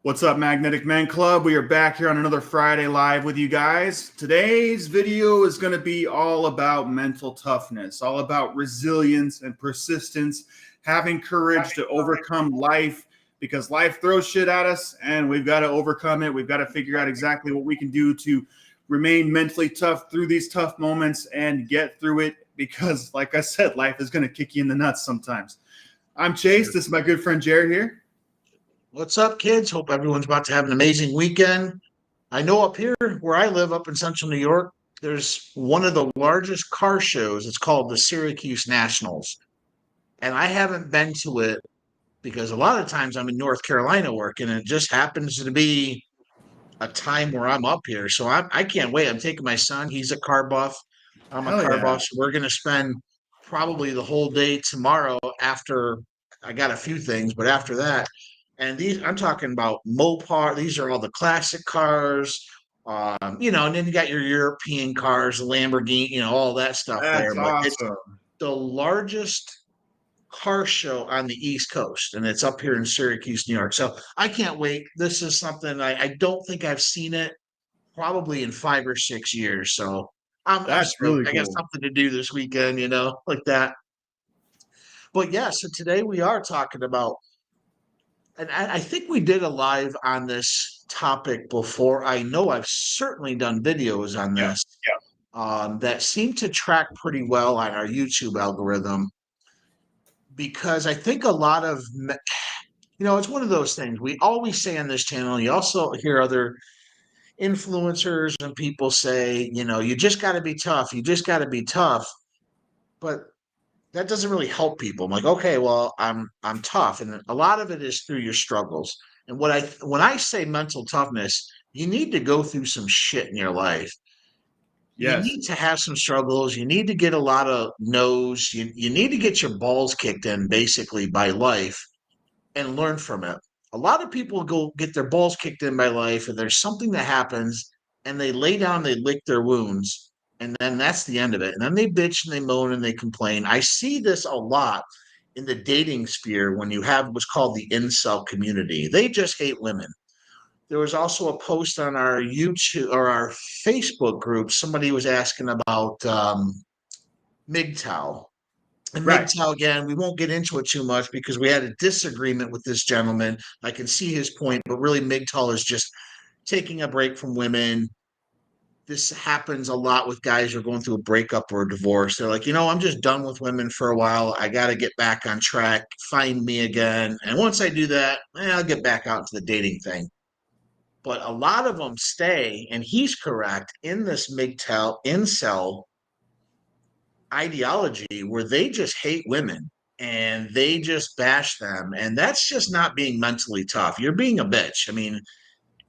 What's up, Magnetic Men Club? We are back here on another Friday Live with you guys. Today's video is going to be all about mental toughness, all about resilience and persistence, having courage to overcome life, because life throws shit at us and we've got to overcome it. We've got to figure out exactly what we can do to remain mentally tough through these tough moments and get through it, because, like I said, life is going to kick you in the nuts sometimes. I'm Chase. This is my good friend Jared here. What's up, kids? Hope everyone's about to have an amazing weekend. I know up here where I live, up in central New York, there's one of the largest car shows. It's called the Syracuse Nationals. And I haven't been to it because a lot of times I'm in North Carolina working, and it just happens to be a time where I'm up here. So I can't wait. I'm taking my son. He's a car buff. I'm a car buff. So we're going to spend probably the whole day tomorrow after I got a few things, but after that. And these, I'm talking about Mopar. These are all the classic cars, and then you got your European cars, the Lamborghini, all that stuff there. That's But it's awesome. the largest car show on the East Coast, and it's up here in Syracuse, New York. So I can't wait. This is something I don't think I've seen it probably in 5 or 6 years. So I'm That's stoked. really I got cool. something to do this weekend, like that. But yeah, so today we are talking about, and I think we did a live on this topic before. I know I've certainly done videos on this that seem to track pretty well on our YouTube algorithm, because I think a lot of, it's one of those things we always say on this channel. You also hear other influencers and people say, you just got to be tough. You just got to be tough. But that doesn't really help people. I'm like, okay, well, I'm tough, and a lot of it is through your struggles. And when I say mental toughness, you need to go through some shit in your life. You Yes. need to have some struggles. You need to get a lot of no's. You need to get your balls kicked in basically by life and learn from it. A lot of people go get their balls kicked in by life, and there's something that happens, and they lay down, they lick their wounds, and then that's the end of it. And then they bitch and they moan and they complain. I see this a lot in the dating sphere when you have what's called the incel community. They just hate women. There was also a post on our YouTube or our Facebook group. Somebody was asking about MGTOW. And Right. MGTOW, again, we won't get into it too much because we had a disagreement with this gentleman. I can see his point, but really MGTOW is just taking a break from women. This happens a lot with guys who are going through a breakup or a divorce. They're like, I'm just done with women for a while. I got to get back on track, find me again. And once I do that, I'll get back out to the dating thing. But a lot of them stay, and he's correct, in this MGTOW incel ideology where they just hate women and they just bash them. And that's just not being mentally tough. You're being a bitch. I mean,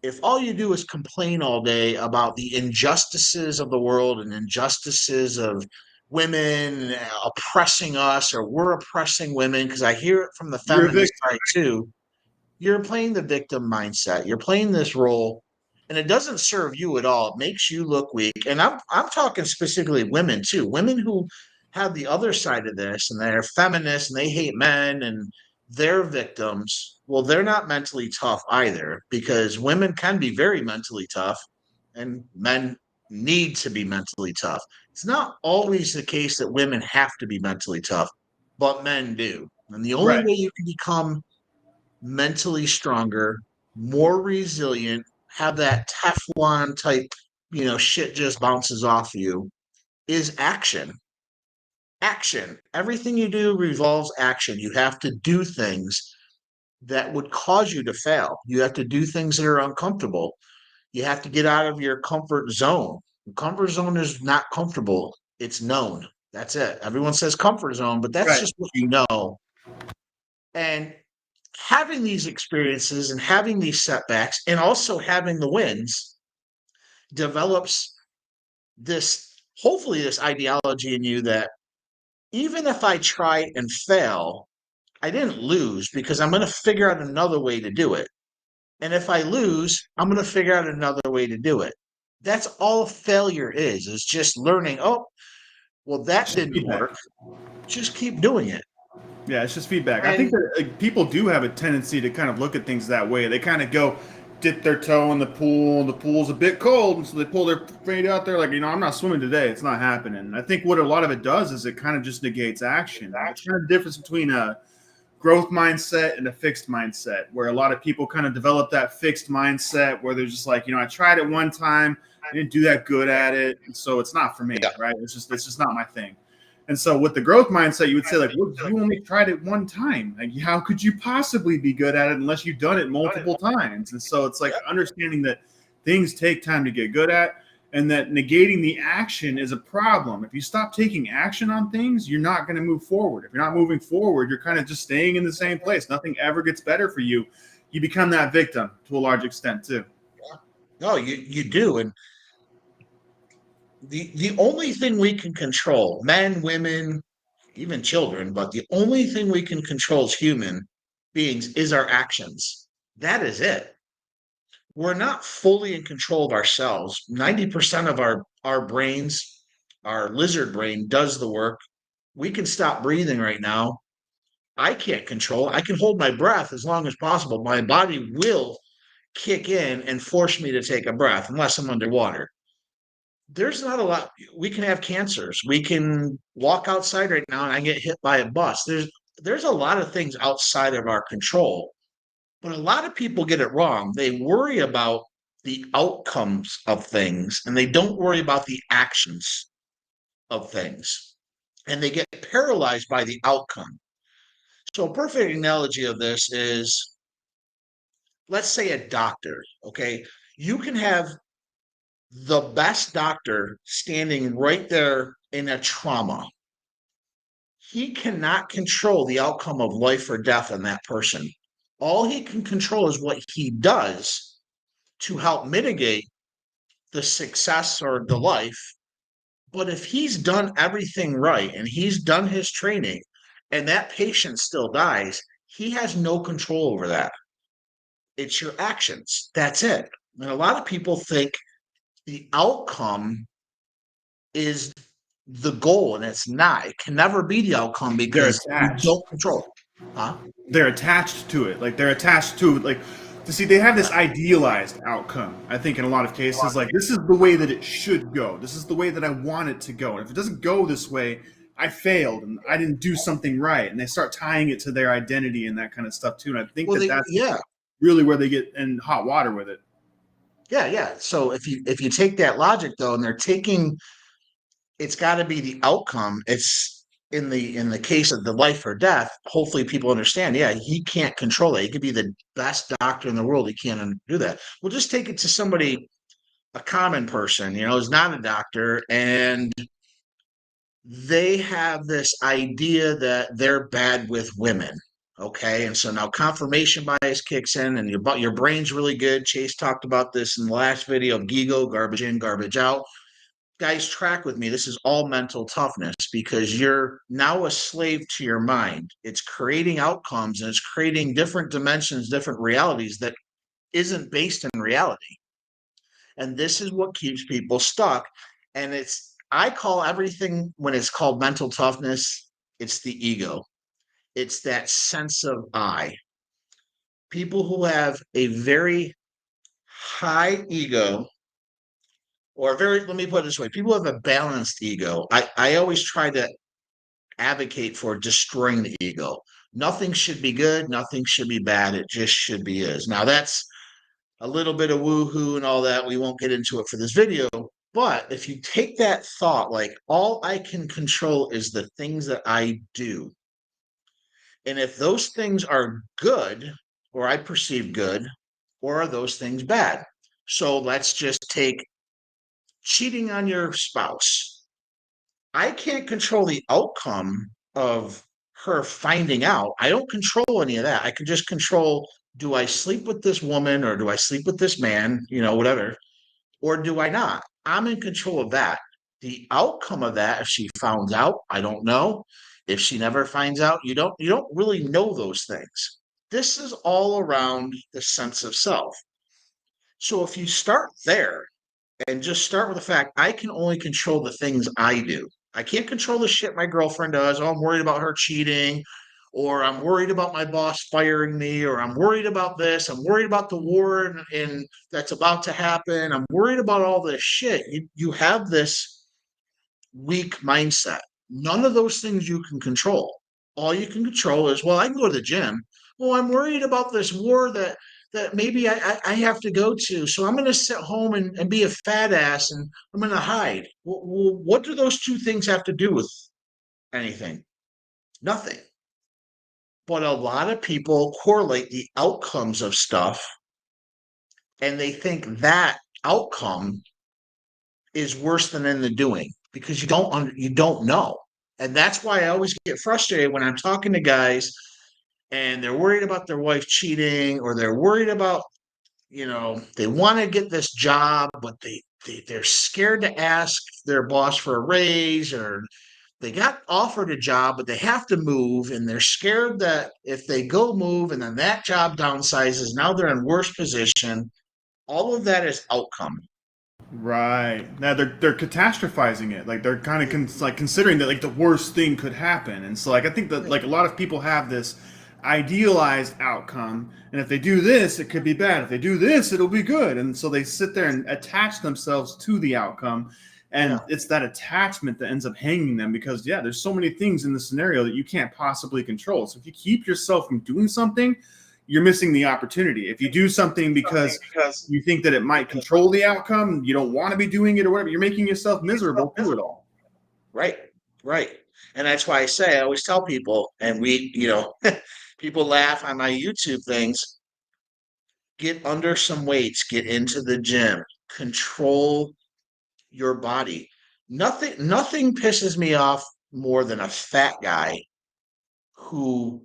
if all you do is complain all day about the injustices of the world and injustices of women oppressing us, or we're oppressing women, because I hear it from the You're a feminist victim. side too, you're playing the victim mindset. You're playing this role, and it doesn't serve you at all. It makes you look weak. And I'm talking specifically women too. Women who have the other side of this, and they're feminists and they hate men and they're victims. Well, they're not mentally tough either, because women can be very mentally tough and men need to be mentally tough. It's not always the case that women have to be mentally tough, but men do. And the only Right. way you can become mentally stronger, more resilient, have that Teflon type, shit just bounces off you, is action. Action. Everything you do revolves action. You have to do things that would cause you to fail. You have to do things that are uncomfortable. You have to get out of your comfort zone. The comfort zone is not comfortable. It's known. That's it. Everyone says comfort zone, but that's Right. just what you know. And having these experiences and having these setbacks and also having the wins develops this, hopefully, this ideology in you that even if I try and fail, I didn't lose, because I'm going to figure out another way to do it. And if I lose, I'm going to figure out another way to do it. That's all failure is just learning, oh, well, that didn't work. Just keep doing it. Yeah, it's just feedback. I think And that like, people do have a tendency to kind of look at things that way. They kind of go dip their toe in the pool. The pool's a bit cold, and so they pull their feet out there like, I'm not swimming today. It's not happening. And I think what a lot of it does is it kind of just negates action. It's kind of the difference between a growth mindset and a fixed mindset, where a lot of people kind of develop that fixed mindset where they're just like, I tried it one time, I didn't do that good at it, and so it's not for me, yeah, right? It's just not my thing. And so with the growth mindset, you would say like, well, you only tried it one time. Like, how could you possibly be good at it unless you've done it multiple times? And so it's like yeah. understanding that things take time to get good at, and that negating the action is a problem. If you stop taking action on things, you're not going to move forward. If you're not moving forward, you're kind of just staying in the same place. Nothing ever gets better for you. You become that victim to a large extent too. No, you do. And the only thing we can control, men, women, even children, but the only thing we can control as human beings is our actions. That is it. We're not fully in control of ourselves. 90% of our brains, our lizard brain does the work. We can stop breathing right now. I can't control. I can hold my breath as long as possible. My body will kick in and force me to take a breath unless I'm underwater. There's not a lot. We can have cancers. We can walk outside right now and I get hit by a bus. There's a lot of things outside of our control. But a lot of people get it wrong. They worry about the outcomes of things and they don't worry about the actions of things. And they get paralyzed by the outcome. So, a perfect analogy of this is, let's say, a doctor. Okay. You can have the best doctor standing right there in a trauma. He cannot control the outcome of life or death in that person. All he can control is what he does to help mitigate the success or the life. But if he's done everything right and he's done his training and that patient still dies, he has no control over that. It's your actions. That's it. And a lot of people think the outcome is the goal, and it's not. It can never be the outcome They're because you attached. don't control it. Huh? They're attached to it. Like they're attached to like to see they have this idealized outcome. I think in a lot of cases, like this is the way that it should go. This is the way that I want it to go. And if it doesn't go this way, I failed and I didn't do something right. And they start tying it to their identity and that kind of stuff too. And I think Well, that they that's yeah, really where they get in hot water with it. yeah. So if you take that logic though, and they're taking, it's got to be the outcome. It's in the case of the life or death. Hopefully, people understand. Yeah, he can't control that. He could be the best doctor in the world. He can't do that. We'll just take it to somebody, a common person, who's not a doctor, and they have this idea that they're bad with women. Okay. And so now confirmation bias kicks in and your brain's really good. Chase talked about this in the last video of GIGO, garbage in, garbage out. Guys, track with me. This is all mental toughness because you're now a slave to your mind. It's creating outcomes and it's creating different dimensions, different realities that isn't based in reality. And this is what keeps people stuck. And I call everything, when it's called mental toughness, it's the ego. It's that sense of I. People who have a very high ego, let me put it this way, people who have a balanced ego. I always try to advocate for destroying the ego. Nothing should be good, nothing should be bad. It just should be is. Now that's a little bit of woohoo and all that. We won't get into it for this video. But if you take that thought, like all I can control is the things that I do. And if those things are good, or I perceive good, or are those things bad? So let's just take cheating on your spouse. I can't control the outcome of her finding out. I don't control any of that. I can just control, do I sleep with this woman or do I sleep with this man, whatever, or do I not? I'm in control of that. The outcome of that, if she finds out, I don't know. If she never finds out, you don't really know those things. This is all around the sense of self. So if you start there and just start with the fact I can only control the things I do. I can't control the shit my girlfriend does. Oh, I'm worried about her cheating, or I'm worried about my boss firing me, or I'm worried about this, I'm worried about the war and that's about to happen, I'm worried about all this shit. You have this weak mindset. None of those things you can control. All you can control is, well, I can go to the gym. Well, I'm worried about this war that maybe I have to go to. So I'm going to sit home and be a fat ass and I'm going to hide. Well, what do those two things have to do with anything? Nothing. But a lot of people correlate the outcomes of stuff and they think that outcome is worse than in the doing because you don't know. And that's why I always get frustrated when I'm talking to guys and they're worried about their wife cheating, or they're worried about, they want to get this job, but they're scared to ask their boss for a raise, or they got offered a job, but they have to move, and they're scared that if they go move and then that job downsizes, now they're in worse position. All of that is outcome. Right. Now they're catastrophizing it. Like they're kind of considering that like the worst thing could happen. And so like I think that like a lot of people have this idealized outcome, and if they do this, it could be bad. If they do this, it'll be good. And so they sit there and attach themselves to the outcome. And it's that attachment that ends up hanging them because there's so many things in the scenario that you can't possibly control. So if you keep yourself from doing something, you're missing the opportunity. If you do something because you think that it might control the outcome, you don't want to be doing it or whatever, you're making yourself miserable through it all. Right, right. And that's why I always tell people, and people laugh on my YouTube things, get under some weights, get into the gym, control your body. Nothing pisses me off more than a fat guy who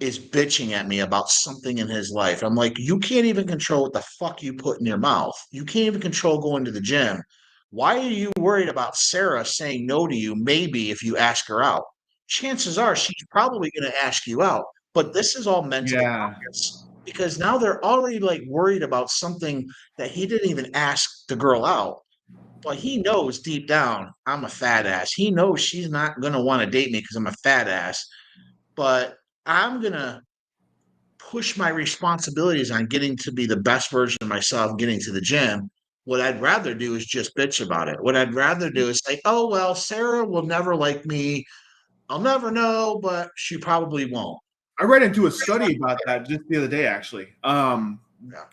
is bitching at me about something in his life. I'm like, you can't even control what the fuck you put in your mouth. You can't even control going to the gym. Why are you worried about Sarah saying no to you? Maybe if you ask her out, chances are she's probably going to ask you out. But this is all mental Yeah. toughness because now they're already like worried about something that he didn't even ask the girl out. But he knows deep down I'm a fat ass. He knows she's not going to want to date me because I'm a fat ass. But I'm going to push my responsibilities on getting to be the best version of myself, getting to the gym. What I'd rather do is just bitch about it. What I'd rather do is say, oh, well, Sarah will never like me. I'll never know, but she probably won't. I read into a study about that just the other day, actually.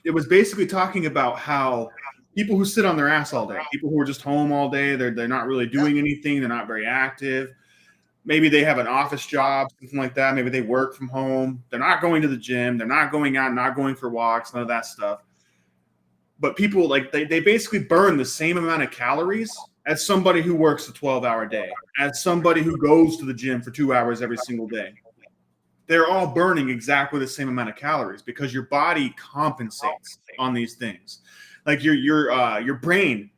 It was basically talking about how people who sit on their ass all day, people who are just home all day, they're not really doing anything, they're not very active. Maybe they have an office job, something like that. Maybe they work from home. They're not going to the gym. They're not going out, not going for walks, none of that stuff. But people like they basically burn the same amount of calories as somebody who works a 12-hour day, as somebody who goes to the gym for 2 hours every single day. They're all burning exactly the same amount of calories because your body compensates on these things. Like your brain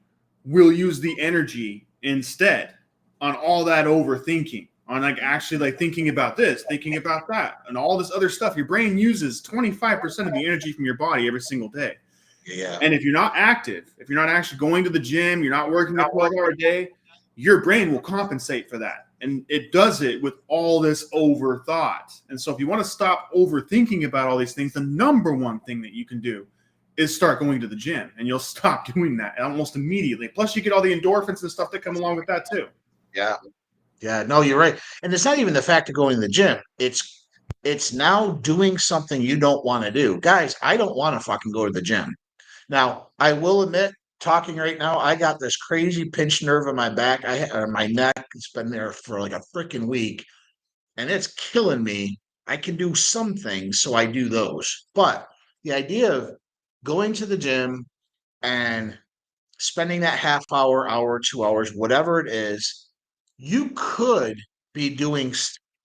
will use the energy instead on all that overthinking, on like actually like thinking about this, thinking about that, and all this other stuff. Your brain uses 25% of the energy from your body every single day. Yeah. And if you're not active, if you're not actually going to the gym, you're not working a 12-hour day, your brain will compensate for that. And it does it with all this overthought. And so if you want to stop overthinking about all these things, the number one thing that you can do is start going to the gym, and you'll stop doing that almost immediately. Plus you get all the endorphins and stuff that come along with that too. Yeah. Yeah. No, you're right. And it's not even the fact of going to the gym. It's now doing something you don't want to do. Guys, I don't want to fucking go to the gym. Now, I will admit, talking right now, I got this crazy pinched nerve in my back. My neck. It's been there for like a freaking week, and it's killing me. I can do some things, so I do those. But the idea of going to the gym and spending that half hour, 2 hours, whatever it is, you could be doing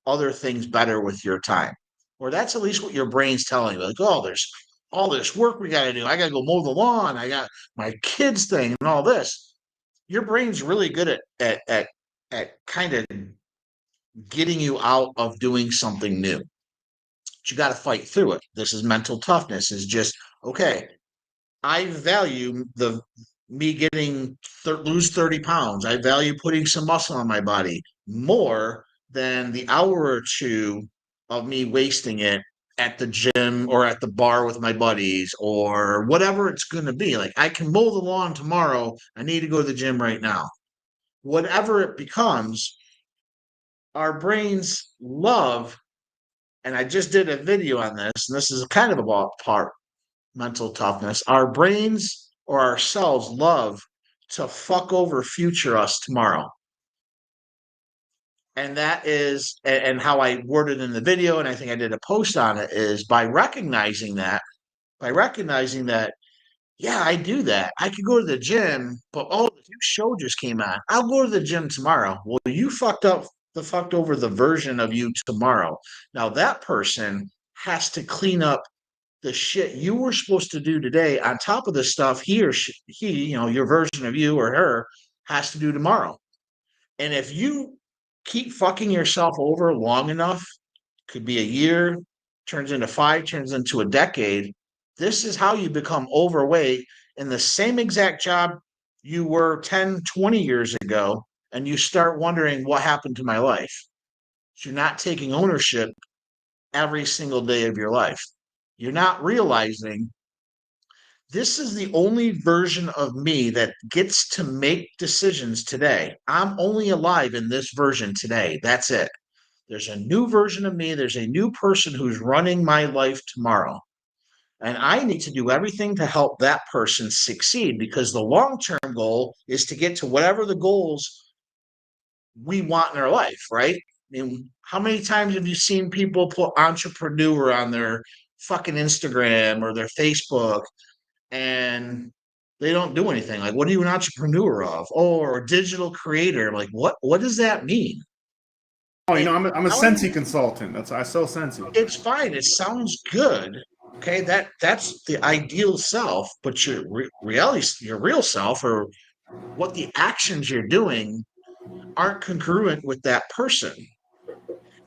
other things better with your time. Or that's at least what your brain's telling you. Like, oh, there's all this work we got to do. I got to go mow the lawn. I got my kids thing and all this. Your brain's really good at kind of getting you out of doing something new. But you got to fight through it. This is mental toughness. Is just okay. I value the me getting lose 30 pounds. I value putting some muscle on my body more than the hour or two of me wasting it at the gym or at the bar with my buddies or whatever it's going to be. Like, I can mow the lawn tomorrow. I need to go to the gym right now. Whatever it becomes, our brains love, and I just did a video on this, and this is kind of about part mental toughness. Our brains or ourselves love to fuck over future us tomorrow. And that is, and how I worded in the video, and I think I did a post on it, is by recognizing that, yeah, I do that. I could go to the gym, but oh, the new show just came on. I'll go to the gym tomorrow. Well, you fucked over the version of you tomorrow. Now that person has to clean up the shit you were supposed to do today on top of the stuff he, your version of you or her has to do tomorrow. And if you keep fucking yourself over long enough, could be a year, turns into 5, turns into a decade. This is how you become overweight in the same exact job you were 10, 20 years ago. And you start wondering, what happened to my life? So you're not taking ownership every single day of your life. You're not realizing this is the only version of me that gets to make decisions today. I'm only alive in this version today. That's it. There's a new version of me. There's a new person who's running my life tomorrow. And I need to do everything to help that person succeed, because the long-term goal is to get to whatever the goals we want in our life, right? I mean, how many times have you seen people put entrepreneur on their fucking Instagram or their Facebook, and they don't do anything? Like, what are you an entrepreneur of? Oh, or a digital creator. Like, what does that mean? Oh, I'm a Sensi consultant. I sell Sensi. It's fine. It sounds good. Okay, that's the ideal self, but your reality, your real self, or what the actions you're doing aren't congruent with that person.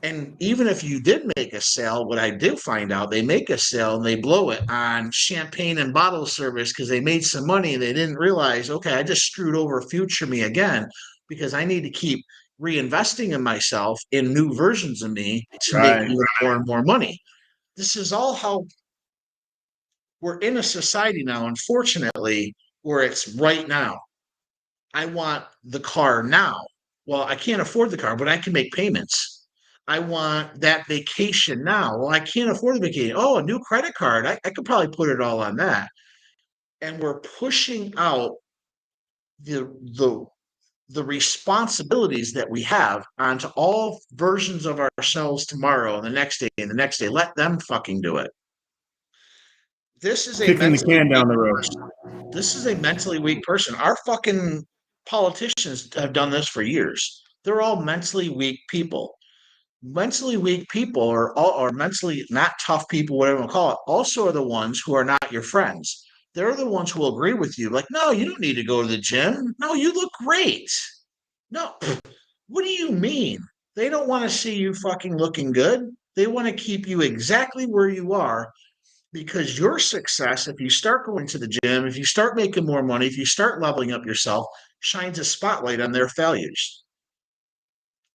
And even if you did make a sale, what I did find out, they make a sale and they blow it on champagne and bottle service because they made some money and they didn't realize, okay, I just screwed over future me again, because I need to keep reinvesting in myself in new versions of me to make more and more money. This is all how we're in a society now, unfortunately, where it's right now. I want the car now. Well, I can't afford the car, but I can make payments. I want that vacation now. Well, I can't afford the vacation. Oh, a new credit card. I could probably put it all on that. And we're pushing out the the the responsibilities that we have onto all versions of ourselves tomorrow and the next day and the next day. Let them fucking do it. This is a Kicking the can down the road. This is a mentally weak person. Our fucking politicians have done this for years. They're all mentally weak people. Mentally weak people, or mentally not tough people, whatever you call it, also are the ones who are not your friends. They're the ones who will agree with you. Like, no, you don't need to go to the gym. No, you look great. No, what do you mean? They don't want to see you fucking looking good. They want to keep you exactly where you are, because your success, if you start going to the gym, if you start making more money, if you start leveling up yourself, shines a spotlight on their failures.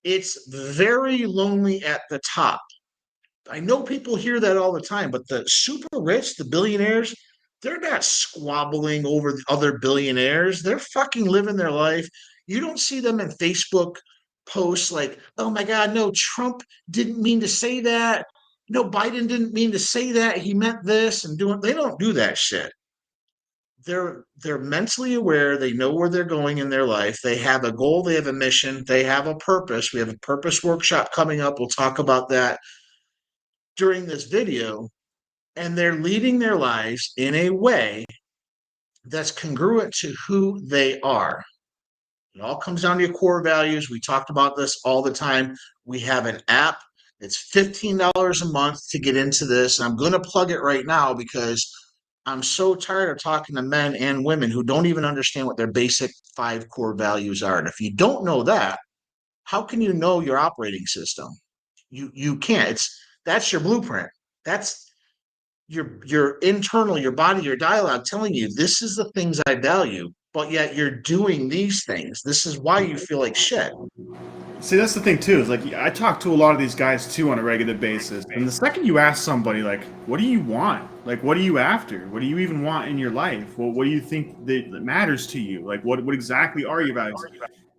It's very lonely at the top. I know people hear that all the time, but the super rich, the billionaires, they're not squabbling over the other billionaires. They're fucking living their life. You don't see them in Facebook posts like, oh my God, no, Trump didn't mean to say that. No, Biden didn't mean to say that. He meant this, and they don't do that shit. They're mentally aware. They know where they're going in their life. They have a goal. They have a mission. They have a purpose. We have a purpose workshop coming up. We'll talk about that during this video. And they're leading their lives in a way that's congruent to who they are. It all comes down to your core values. We talked about this all the time. We have an app. It's $15 a month to get into this. I'm going to plug it right now because I'm so tired of talking to men and women who don't even understand what their basic 5 core values are. And if you don't know that, how can you know your operating system? You can't. That's your blueprint. That's your internal, your body, your dialogue telling you this is the things I value. but yet you're doing these things. This is why you feel like shit. See, that's the thing too. Is like I talk to a lot of these guys too on a regular basis, and the second you ask somebody like, "What do you want? Like, what are you after? What do you even want in your life? What do you think that matters to you? Like, what exactly are your values?"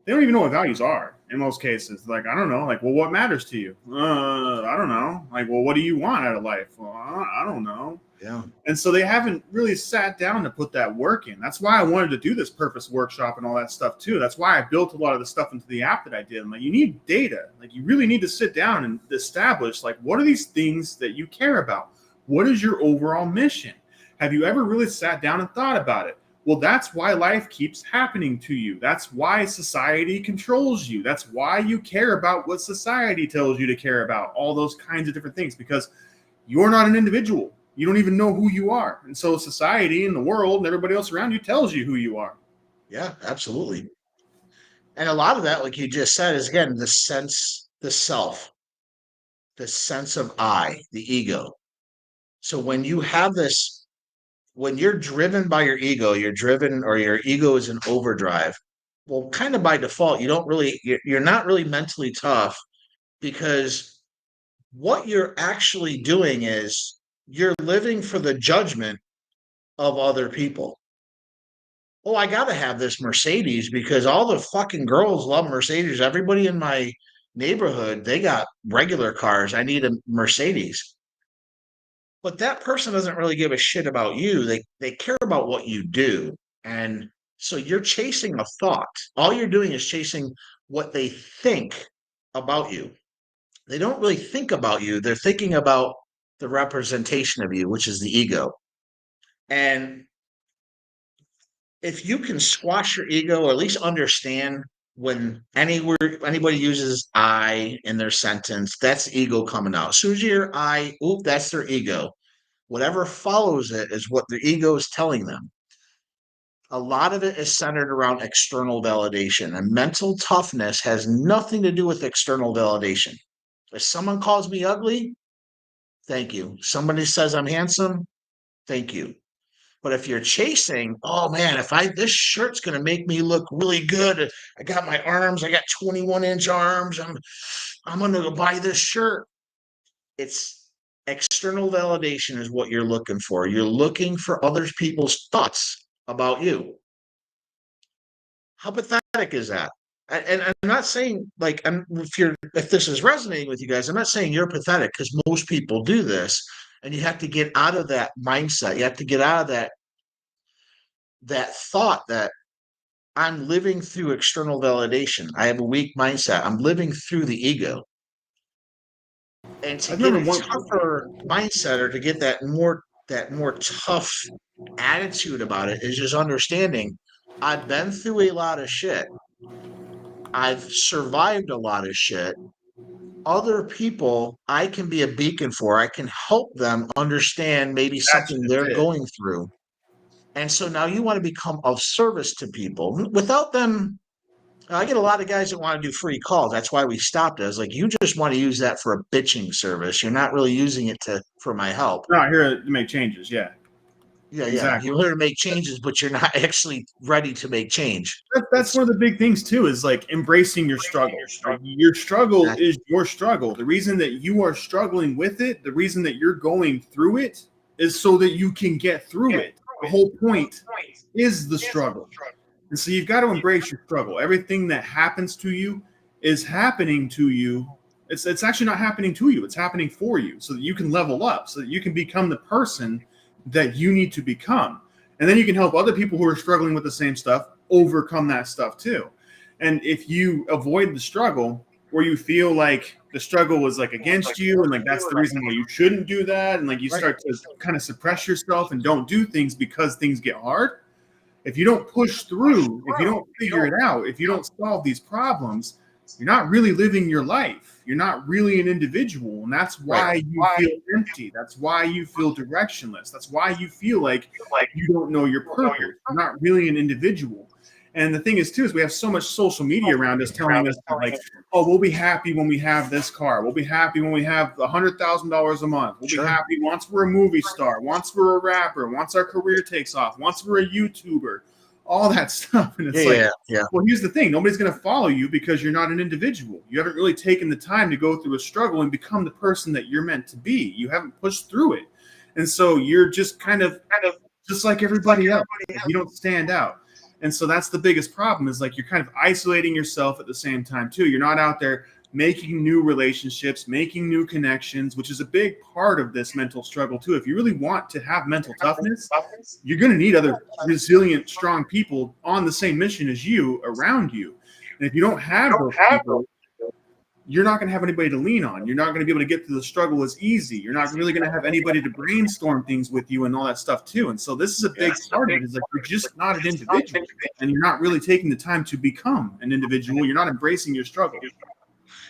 They don't even know what values are in most cases. Like, I don't know. Like, well, what matters to you? I don't know. Like, well, what do you want out of life? Well, I don't know. Yeah. And so they haven't really sat down to put that work in. That's why I wanted to do this purpose workshop and all that stuff too. That's why I built a lot of the stuff into the app that I did. I'm like, you need data. Like, you really need to sit down and establish, like, what are these things that you care about? What is your overall mission? Have you ever really sat down and thought about it? Well, that's why life keeps happening to you. That's why society controls you. That's why you care about what society tells you to care about, all those kinds of different things, because you're not an individual. You don't even know who you are. And so society and the world and everybody else around you tells you who you are. Yeah, absolutely. And a lot of that, like you just said, is again the sense, the self, the sense of I, the ego. So when you have this, when you're driven by your ego, you're driven or your ego is in overdrive. Well, kind of by default, you're not really mentally tough because what you're actually doing is you're living for the judgment of other people. Oh, I got to have this Mercedes because all the fucking girls love Mercedes. Everybody in my neighborhood, they got regular cars. I need a Mercedes. But that person doesn't really give a shit about you. They care about what you do. And so you're chasing a thought. All you're doing is chasing what they think about you. They don't really think about you. They're thinking about the representation of you, which is the ego. And if you can squash your ego or at least understand when anybody uses I in their sentence, that's ego coming out. As soon as you hear I, oop, that's their ego. Whatever follows it is what their ego is telling them. A lot of it is centered around external validation, and mental toughness has nothing to do with external validation. If someone calls me ugly, thank you. Somebody says I'm handsome, thank you. But if you're chasing, oh man, this shirt's gonna make me look really good. I got my arms, I got 21-inch arms. I'm gonna go buy this shirt. It's external validation is what you're looking for. You're looking for other people's thoughts about you. How pathetic is that? And I'm not saying like if this is resonating with you guys, I'm not saying you're pathetic because most people do this, and you have to get out of that mindset. You have to get out of that thought that I'm living through external validation. I have a weak mindset. I'm living through the ego. And to get a tougher mindset or to get that more tough attitude about it is just understanding I've been through a lot of shit. I've survived a lot of shit. Other people I can be a beacon for. I can help them understand maybe something they're going through. And so now you want to become of service to people without them. I get a lot of guys that want to do free calls. That's why we stopped it. I was like, you just want to use that for a bitching service. You're not really using it for my help. We're not here to make changes. Yeah. Yeah, exactly. You're here to make changes, but you're not actually ready to make change. That's one of the big things too, is like embracing your struggle. Like, your struggle is your struggle. The reason that you are struggling with it, the reason that you're going through it, is so that you can get through it. The whole point is the struggle. And so you've got to embrace your struggle. Everything that happens to you is happening to you. It's actually not happening to you. It's happening for you so that you can level up, so that you can become the person that you need to become. And then you can help other people who are struggling with the same stuff overcome that stuff too. And if you avoid the struggle, or you feel like the struggle was like against you and like that's the reason why you shouldn't do that, and like you start to kind of suppress yourself and don't do things because things get hard, if you don't push through, if you don't figure it out, if you don't solve these problems, you're not really living your life. You're not really an individual. And that's why you feel empty. That's why you feel directionless. That's why you feel like you don't know your purpose. You're not really an individual. And the thing is, too, is we have so much social media around us telling us like, oh, we'll be happy when we have this car. We'll be happy when we have $100,000 a month. We'll be happy once we're a movie star, once we're a rapper, once our career takes off, once we're a YouTuber. all that stuff. And it's yeah. well, here's the thing. Nobody's going to follow you because you're not an individual. You haven't really taken the time to go through a struggle and become the person that you're meant to be. You haven't pushed through it. And so you're just kind of just like everybody else. You don't stand out. And so that's the biggest problem is like you're kind of isolating yourself at the same time too. You're not out there making new relationships, making new connections, which is a big part of this mental struggle too. If you really want to have mental toughness, you're going to need other resilient, strong people on the same mission as you around you. And if you don't have those people, you're not going to have anybody to lean on. You're not going to be able to get through the struggle as easy. You're not really going to have anybody to brainstorm things with you and all that stuff too. And so this is a big part of it is like you're just not an individual and you're not really taking the time to become an individual. You're not embracing your struggle.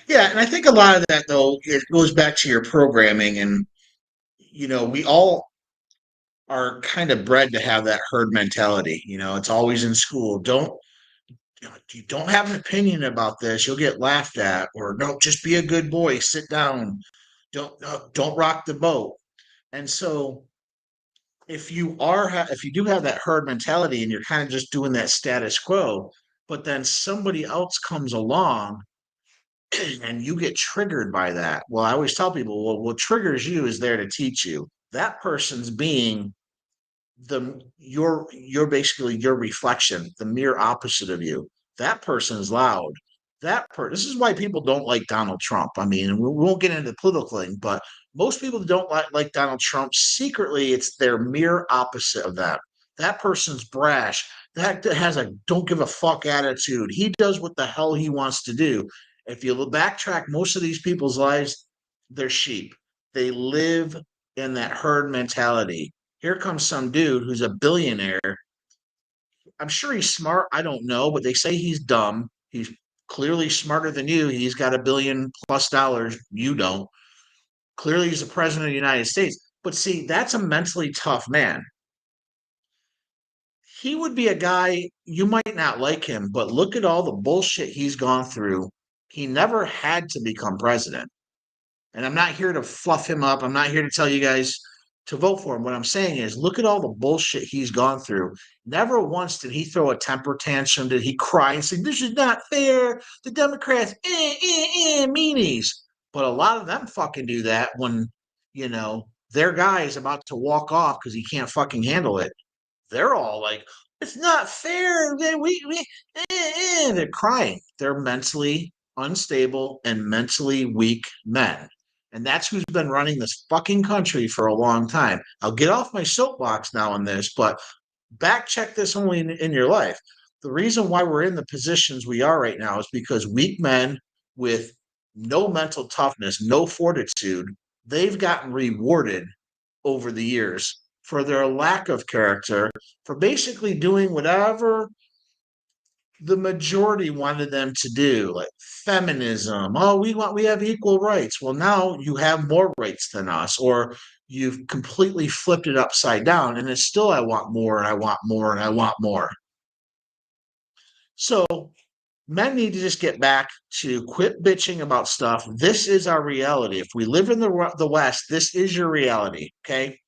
Yeah, and I think a lot of that though, it goes back to your programming, and we all are kind of bred to have that herd mentality. It's always in school. You don't have an opinion about this, you'll get laughed at, or no, just be a good boy, sit down, don't rock the boat. And so if you do have that herd mentality and you're kind of just doing that status quo, but then somebody else comes along and you get triggered by that. Well, I always tell people, well, what triggers you is there to teach you. That person's being you're basically your reflection, the mere opposite of you. That person is loud. This is why people don't like Donald Trump. I mean, we won't get into the political thing, but most people that don't like Donald Trump, secretly it's their mere opposite of that. That person's brash. That has a don't give a fuck attitude. He does what the hell he wants to do. If you backtrack most of these people's lives, they're sheep. They live in that herd mentality. Here comes some dude who's a billionaire. I'm sure he's smart. I don't know, but they say he's dumb. He's clearly smarter than you. He's got $1 billion plus. You don't. Clearly, he's the president of the United States. But see, that's a mentally tough man. He would be a guy, you might not like him, but look at all the bullshit he's gone through. He never had to become president. And I'm not here to fluff him up. I'm not here to tell you guys to vote for him. What I'm saying is, look at all the bullshit he's gone through. Never once did he throw a temper tantrum. Did he cry and say, this is not fair? The Democrats, meanies. But a lot of them fucking do that when, their guy is about to walk off because he can't fucking handle it. They're all like, it's not fair. They're crying. They're mentally unstable and mentally weak men. And that's who's been running this fucking country for a long time. I'll get off my soapbox now on this, but back check this only in your life. The reason why we're in the positions we are right now is because weak men with no mental toughness, no fortitude, they've gotten rewarded over the years for their lack of character, for basically doing whatever the majority wanted them to do, like feminism. Oh, we have equal rights. Well, now you have more rights than us, or you've completely flipped it upside down, and it's still I want more and I want more and I want more. So men need to just get back to quit bitching about stuff. This is our reality. If we live in the West, this is your reality. Okay,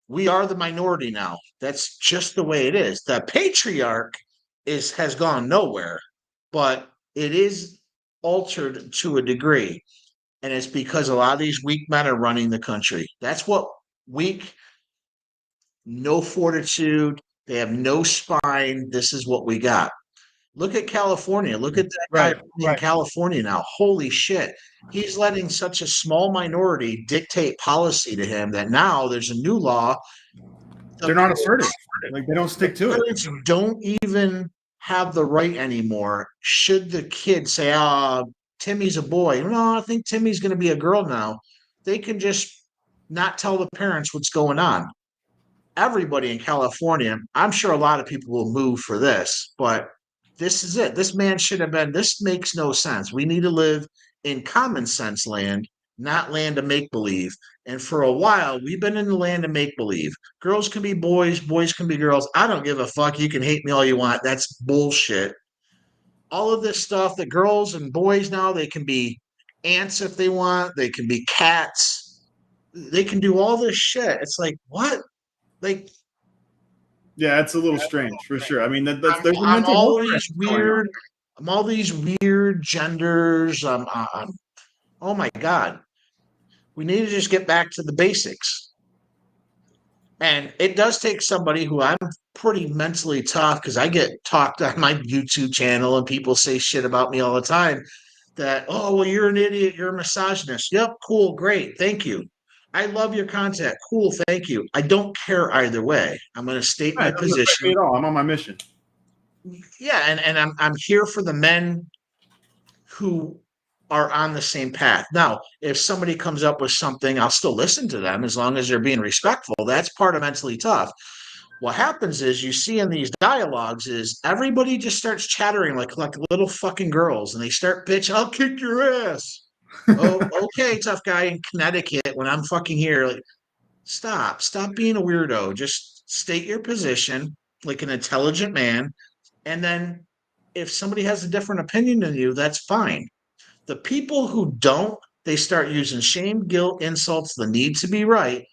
we are the minority now. That's just the way it is. The patriarch has gone nowhere, but it is altered to a degree. And it's because a lot of these weak men are running the country. That's what weak, no fortitude, they have no spine. This is what we got. Look at California. Look at that guy in California now. Holy shit. He's letting such a small minority dictate policy to him that now there's a new law. They're not assertive. Like they don't stick to it. Parents don't even have the right anymore. Should the kid say, Timmy's a boy. No, I think Timmy's going to be a girl now. They can just not tell the parents what's going on. Everybody in California, I'm sure a lot of people will move for this, but this is it. This man should have been, this makes no sense. We need to live in common sense land, not land of make believe. And for a while, we've been in the land of make believe. Girls can be boys, boys can be girls. I don't give a fuck. You can hate me all you want. That's bullshit. All of this stuff that girls and boys now, they can be ants if they want. They can be cats. They can do all this shit. It's like, what? Like, Yeah, it's a little strange for sure. I mean, that's I'm, there's a I'm mental health all these crisis going on. weird, I'm all these weird genders. Oh my God. We need to just get back to the basics. And it does take somebody who I'm pretty mentally tough because I get talked on my YouTube channel and people say shit about me all the time that, oh, well, you're an idiot. You're a misogynist. Yep. Cool. Great. Thank you. I love your content. Cool. Thank you. I don't care either way. I'm going to state Right, my it doesn't affect me position. at all. I'm on my mission. Yeah. And I'm here for the men who are on the same path. Now, if somebody comes up with something, I'll still listen to them as long as they're being respectful. That's part of mentally tough. What happens is you see in these dialogues is everybody just starts chattering like little fucking girls and they start bitch, I'll kick your ass. Oh, okay, tough guy in Connecticut when I'm fucking here. Like, stop being a weirdo. Just state your position like an intelligent man. And then if somebody has a different opinion than you, that's fine. The people who don't, they start using shame, guilt, insults, the need to be right.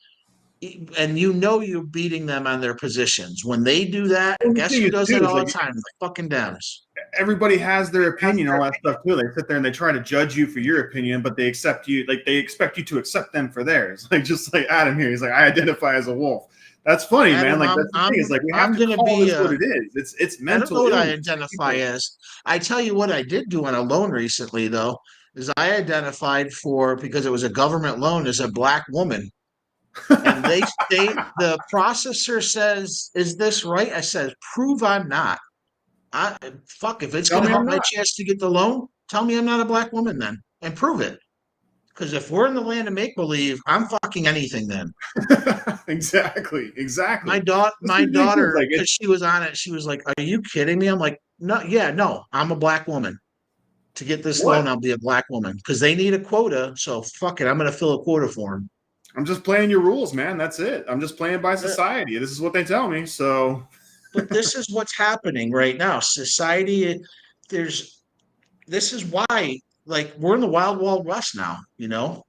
And you're beating them on their positions. When they do that, Well, the guess thing who is, does too, it is all like the time? The fucking Dems. everybody has their opinion, all that stuff too. They sit there and they try to judge you for your opinion, but they accept you, like they expect you to accept them for theirs. Like just like Adam here, he's like, I identify as a wolf. That's funny, man. Adam, Like I'm that's the thing I'm is like we have I'm to gonna call be this what it is. It's I don't know mental what I illness. identify People, as. I tell you what I did do on a loan recently though, is I identified for because it was a government loan as a black woman. And they state the processor says, is this right? I said, prove I'm not. I fuck if it's tell gonna me I'm help my not. chance to get the loan, tell me I'm not a black woman then and prove it. Because if we're in the land of make believe, I'm fucking anything then. Exactly, My exactly. daughter, That's my the thing too. It's daughter, like because she was on it, she was like, "Are you kidding me?" I'm like, "No, yeah, no, I'm a black woman. To get this what? loan, I'll be a black woman because they need a quota. So fuck it, I'm gonna fill a quota for them." I'm just playing your rules, man. That's it. I'm just playing by society. This is what they tell me. So But this is what's happening right now. Society, there's this is why, like, we're in the wild west now.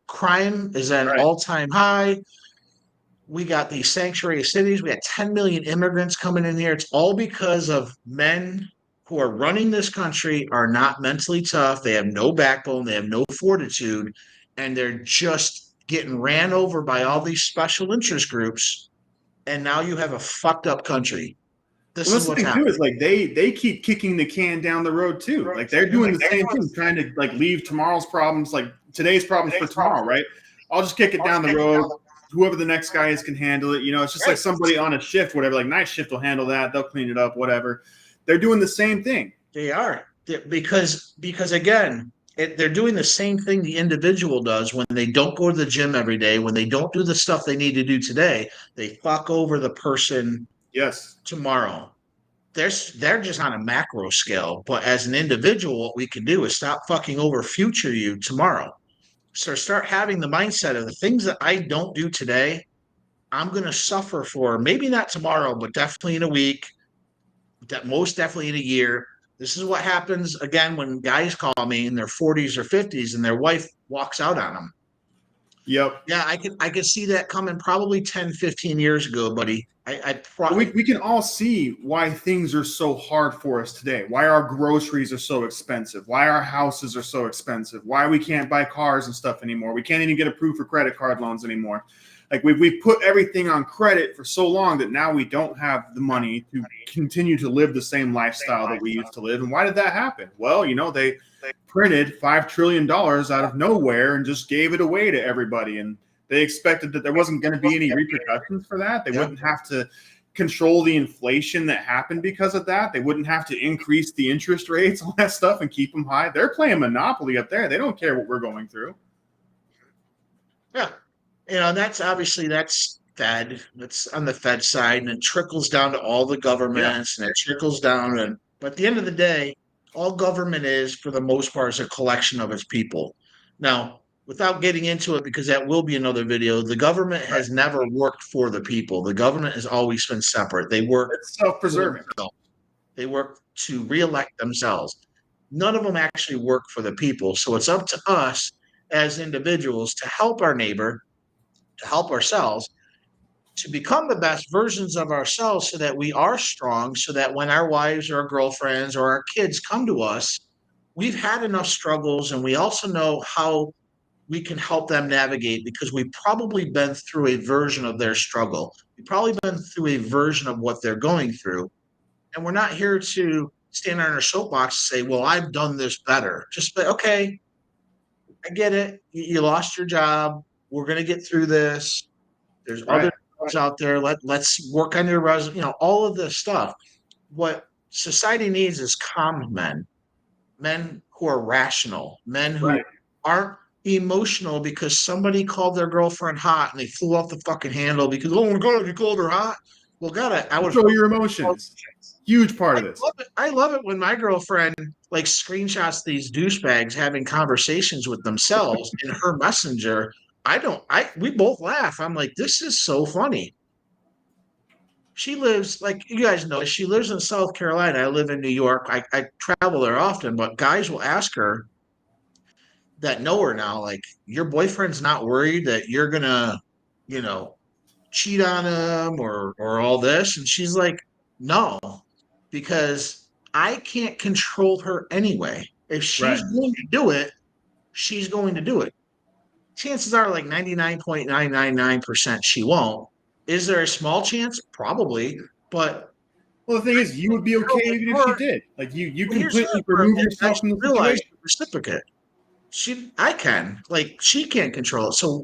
Crime is at an right. all-time high. We got these sanctuary cities. We got 10 million immigrants coming in here. It's all because of men who are running this country are not mentally tough. They have no backbone. They have no fortitude. And they're just getting ran over by all these special interest groups. And now you have a fucked up country. Well, This is that's the what's thing too. happening. Is like they keep kicking the can down the road too. Like they're doing the same thing, trying to like leave tomorrow's problems, like today's problems for tomorrow, right? I'll just kick it down the road. Whoever the next guy is can handle it. It's just like somebody on a shift, whatever. Like night shift will handle that. They'll clean it up, whatever. They're doing the same thing. They are. Because again, they're doing the same thing the individual does when they don't go to the gym every day, when they don't do the stuff they need to do today. They fuck over the person Yes. tomorrow. They're just on a macro scale, but as an individual, what we can do is stop fucking over future you tomorrow. So start having the mindset of the things that I don't do today, I'm going to suffer for. Maybe not tomorrow, but definitely in a week, most definitely in a year. This is what happens again when guys call me in their 40s or 50s and their wife walks out on them. Yep. Yeah, I could see that coming probably 10, 15 years ago, buddy. I probably We can all see why things are so hard for us today. Why our groceries are so expensive. Why our houses are so expensive. Why we can't buy cars and stuff anymore. We can't even get approved for credit card loans anymore. Like we've put everything on credit for so long that now we don't have the money to continue to live the same lifestyle that we used to live. And why did that happen? Well, they printed $5 trillion out of nowhere and just gave it away to everybody. And they expected that there wasn't going to be any repercussions for that. They wouldn't have to control the inflation that happened because of that. They wouldn't have to increase the interest rates, all that stuff, and keep them high. They're playing Monopoly up there. They don't care what we're going through. Yeah. That's Fed. That's on the Fed side, and it trickles down to all the Yeah. governments, and it trickles down. But at the end of the day, all government is, for the most part, is a collection of its people. Now, without getting into it, because that will be another video, the government Right. has never worked for the people. The government has always been separate. They work It's self-preserving. for themselves. They work to reelect themselves. None of them actually work for the people. So it's up to us as individuals to help our neighbor, to help ourselves, to become the best versions of ourselves so that we are strong, so that when our wives or our girlfriends or our kids come to us, we've had enough struggles and we also know how we can help them navigate because we've probably been through a version of their struggle. We've probably been through a version of what they're going through. And we're not here to stand on our soapbox and say, well, I've done this better. Just say, okay, I get it. You lost your job. We're going to get through this. There's other Right. jobs out there. Let's work on your resume. All of this stuff. What society needs is calm men, men who are rational, men who Right. aren't emotional because somebody called their girlfriend hot and they flew off the fucking handle because, oh my God, you called her hot. Well, God, I would. Control your emotions. Huge part of this. I love it when my girlfriend like screenshots these douchebags having conversations with themselves in her messenger. We both laugh. I'm like, this is so funny. She lives, like you guys know, she lives in South Carolina. I live in New York. I travel there often, but guys will ask her that know her now, like, your boyfriend's not worried that you're gonna, you know, cheat on him or all this. And she's like, no, because I can't control her anyway. If she's Right. going to do it, she's going to do it. Chances are like 99.999% she won't. Is there a small chance? Probably. But Well, the thing is, you would be okay even if she did. Like you here's the completely part remove that I yourself from the realize situation. the reciprocate. I can. Like, she can't control it. So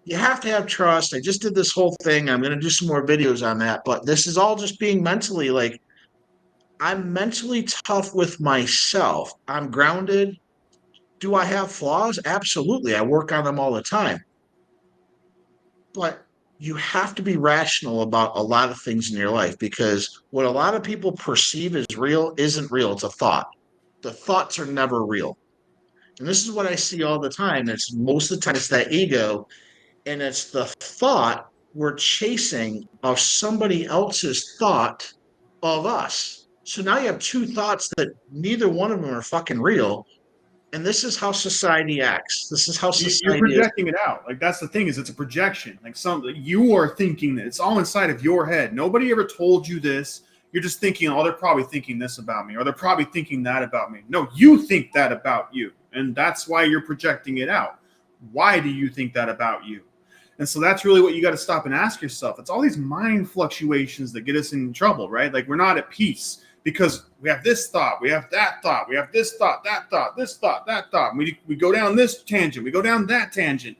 you have to have trust. I just did this whole thing. I'm going to do some more videos on that. But this is all just being mentally like, I'm mentally tough with myself. I'm grounded. Do I have flaws? Absolutely. I work on them all the time. But you have to be rational about a lot of things in your life because what a lot of people perceive as real isn't real. It's a thought. The thoughts are never real. And this is what I see all the time. It's most of the time it's that ego, and it's the thought we're chasing of somebody else's thought of us. So now you have two thoughts that neither one of them are fucking real. And this is how society acts. This is how You're society is. projecting it out. Like that's the thing is, it's a projection. Like you are thinking that it's all inside of your head. Nobody ever told you this. You're just thinking, oh, they're probably thinking this about me, or they're probably thinking that about me. No, you think that about you, and that's why you're projecting it out. Why do you think that about you? And so that's really what you got to stop and ask yourself. It's all these mind fluctuations that get us in trouble, right? Like we're not at peace because we have this thought, we have that thought, we have this thought, that thought, this thought, that thought. We go down this tangent, we go down that tangent.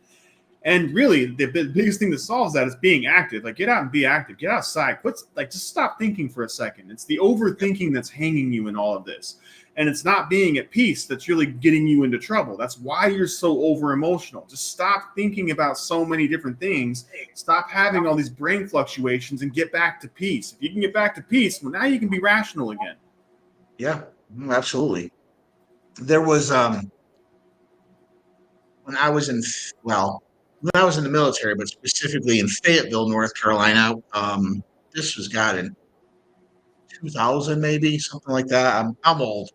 And really, the biggest thing that solves that is being active. Like, get out and be active. Get outside. Just stop thinking for a second. It's the overthinking that's hanging you in all of this. And it's not being at peace that's really getting you into trouble. That's why you're so over emotional. Just stop thinking about so many different things. Stop having all these brain fluctuations and get back to peace. If you can get back to peace, well, now you can be rational again. Yeah, absolutely. There was when I was in the military, but specifically in Fayetteville, North Carolina. This was got in 2000, maybe something like that. I'm old.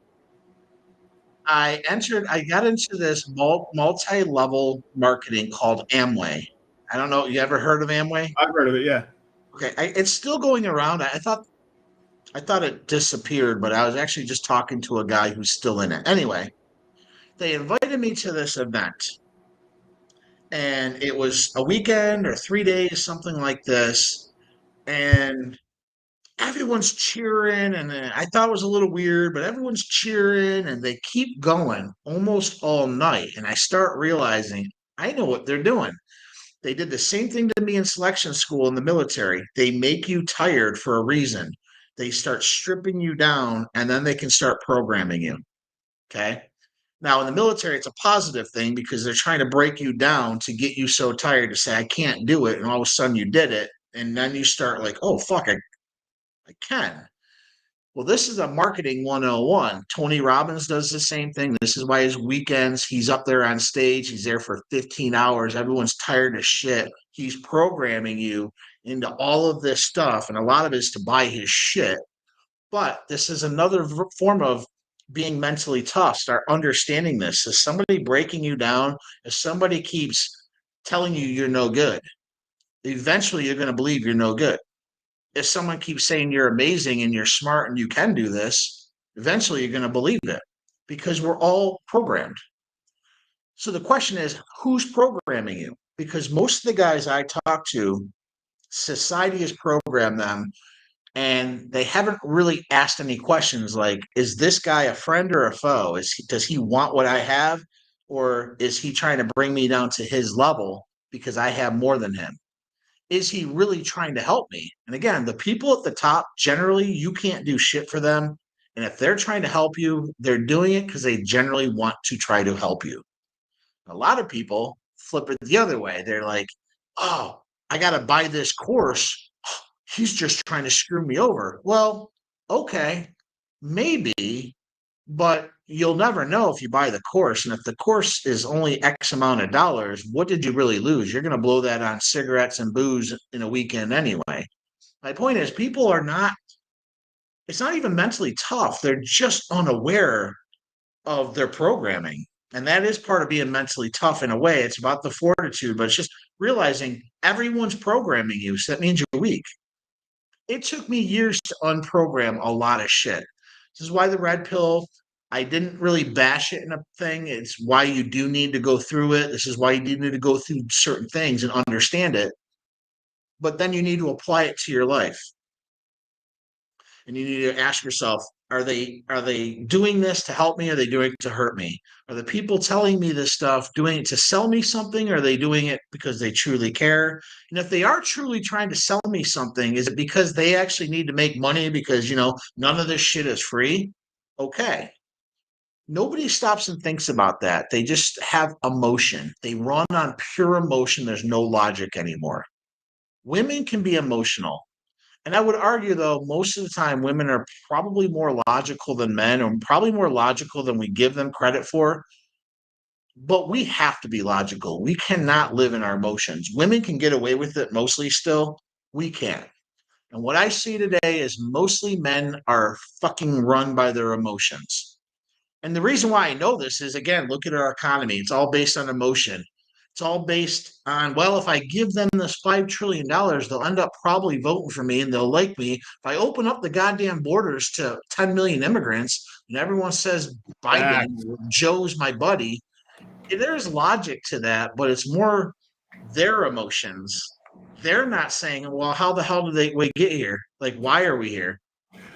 I got into this multi-level marketing called Amway. I don't know. You ever heard of Amway? I've heard of it, yeah. Okay, it's still going around. I thought it disappeared, but I was actually just talking to a guy who's still in it. Anyway, they invited me to this event, and it was a weekend or 3 days, something like this. And everyone's cheering, and I thought it was a little weird, but everyone's cheering, and they keep going almost all night. And I start realizing I know what they're doing. They did the same thing to me in selection school in the military. They make you tired for a reason. They start stripping you down, and then they can start programming you. Okay. Now, in the military, it's a positive thing because they're trying to break you down to get you so tired to say, I can't do it. And all of a sudden you did it. And then you start like, oh, fuck, I can. Well, this is a marketing 101. Tony Robbins does the same thing. This is why his weekends, he's up there on stage. He's there for 15 hours. Everyone's tired of shit. He's programming you into all of this stuff. And a lot of it is to buy his shit. But this is another form of being mentally tough. Start understanding this. Is somebody breaking you down? If somebody keeps telling you you're no good, eventually you're going to believe you're no good. If someone keeps saying you're amazing and you're smart and you can do this, eventually you're going to believe it because we're all programmed. So the question is, who's programming you? Because most of the guys I talk to, society has programmed them and they haven't really asked any questions like, is this guy a friend or a foe? Does he want what I have? Or is he trying to bring me down to his level because I have more than him? Is he really trying to help me? And again, the people at the top, generally, you can't do shit for them. And if they're trying to help you, they're doing it because they generally want to try to help you. A lot of people flip it the other way. They're like, oh, I got to buy this course. He's just trying to screw me over. Well, okay, maybe, but you'll never know if you buy the course. And if the course is only X amount of dollars, what did you really lose? You're going to blow that on cigarettes and booze in a weekend anyway. My point is, people are not, it's not even mentally tough. They're just unaware of their programming. And that is part of being mentally tough in a way. It's about the fortitude, but it's just realizing everyone's programming you. So that means you're weak. It took me years to unprogram a lot of shit. This is why the red pill, I didn't really bash it in a thing. It's why you do need to go through it. This is why you do need to go through certain things and understand it. But then you need to apply it to your life. And you need to ask yourself, are they doing this to help me? Or are they doing it to hurt me? Are the people telling me this stuff doing it to sell me something? Or are they doing it because they truly care? And if they are truly trying to sell me something, is it because they actually need to make money because, none of this shit is free? Okay. Nobody stops and thinks about that. They just have emotion. They run on pure emotion. There's no logic anymore. Women can be emotional. And I would argue, though, most of the time, women are probably more logical than men, or probably more logical than we give them credit for. But we have to be logical. We cannot live in our emotions. Women can get away with it mostly still. We can't. And what I see today is mostly men are fucking run by their emotions. And the reason why I know this is, again, look at our economy. It's all based on emotion. It's all based on, well, if I give them this $5 trillion, they'll end up probably voting for me and they'll like me. If I open up the goddamn borders to 10 million immigrants and everyone says Biden, Joe's my buddy, there's logic to that, but it's more their emotions. They're not saying, well, how the hell did we get here? Like, why are we here?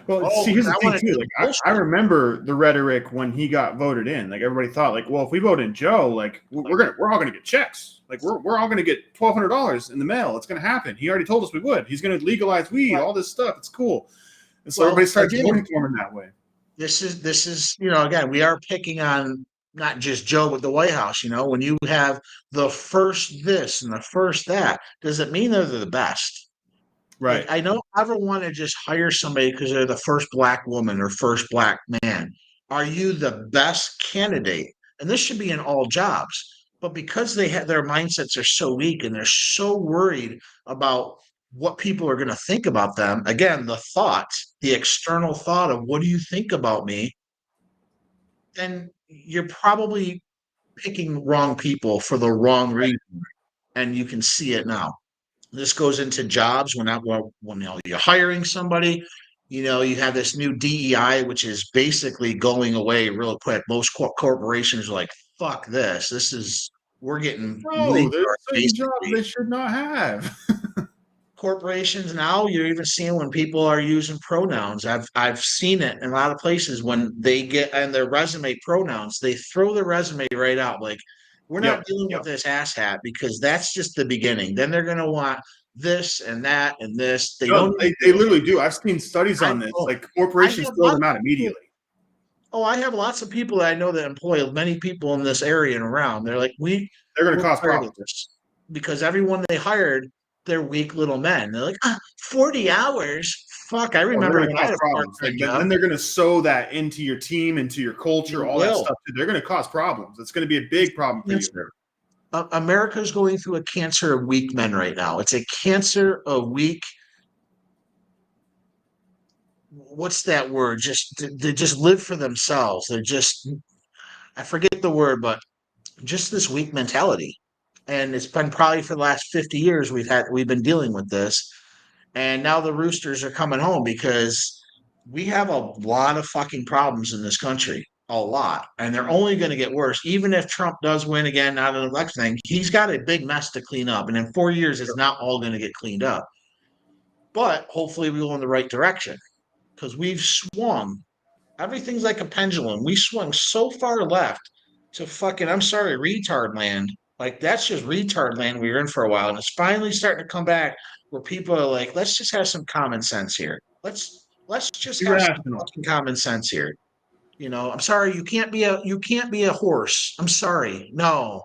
Well, see, here's the thing too. Like, I remember the rhetoric when he got voted in. Like, everybody thought, like, well, if we vote in Joe, like, we're all gonna get checks. Like, we're all gonna get $1,200 in the mail. It's gonna happen. He already told us we would. He's gonna legalize weed, all this stuff. It's cool. And so everybody starts voting for him in that way. This is again, we are picking on not just Joe, but the White House. When you have the first this and the first that, does it mean they're the best? Right. Like, I don't ever want to just hire somebody because they're the first black woman or first black man. Are you the best candidate? And this should be in all jobs. But because their mindsets are so weak and they're so worried about what people are going to think about them, again, the external thought of what do you think about me, then you're probably picking wrong people for the wrong reason. And you can see it now. This goes into jobs when you're hiring somebody. You have this new DEI, which is basically going away real quick. Most corporations are like, "Fuck this. We're getting." No, there's certain jobs they should not have. Corporations now, you're even seeing when people are using pronouns. I've seen it in a lot of places when they get in their resume pronouns, they throw the resume right out. Like, we're not dealing with this asshat because that's just the beginning. Then they're going to want this and that and this. They literally do. I've seen studies on this. Like, corporations throw them out immediately. I have lots of people that I know that employ many people in this area and around. They're like, they're going to cause problems because everyone they hired, they're weak little men. They're like, 40 hours. Fuck, I remember when I had problems. Then they're going to sew that into your team, into your culture, all that stuff. They're going to cause problems. It's going to be a big problem for you. America's going through a cancer of weak men right now. It's a cancer of weak. What's that word? They just live for themselves. They're just, I forget the word, but just this weak mentality. And it's been probably for the last 50 years we've been dealing with this. And now the roosters are coming home because we have a lot of fucking problems in this country. A lot. And they're only going to get worse. Even if Trump does win again, not an election thing, he's got a big mess to clean up. And in 4 years, it's not all going to get cleaned up. But hopefully we go in the right direction because we've swung. Everything's like a pendulum. We swung so far left to fucking, I'm sorry, retard land. Like that's just retard land we were in for a while. And it's finally starting to come back where people are like, let's just have some common sense here. Let's just have some Irrational. fucking common sense here. I'm sorry, you can't be a horse. I'm sorry. No.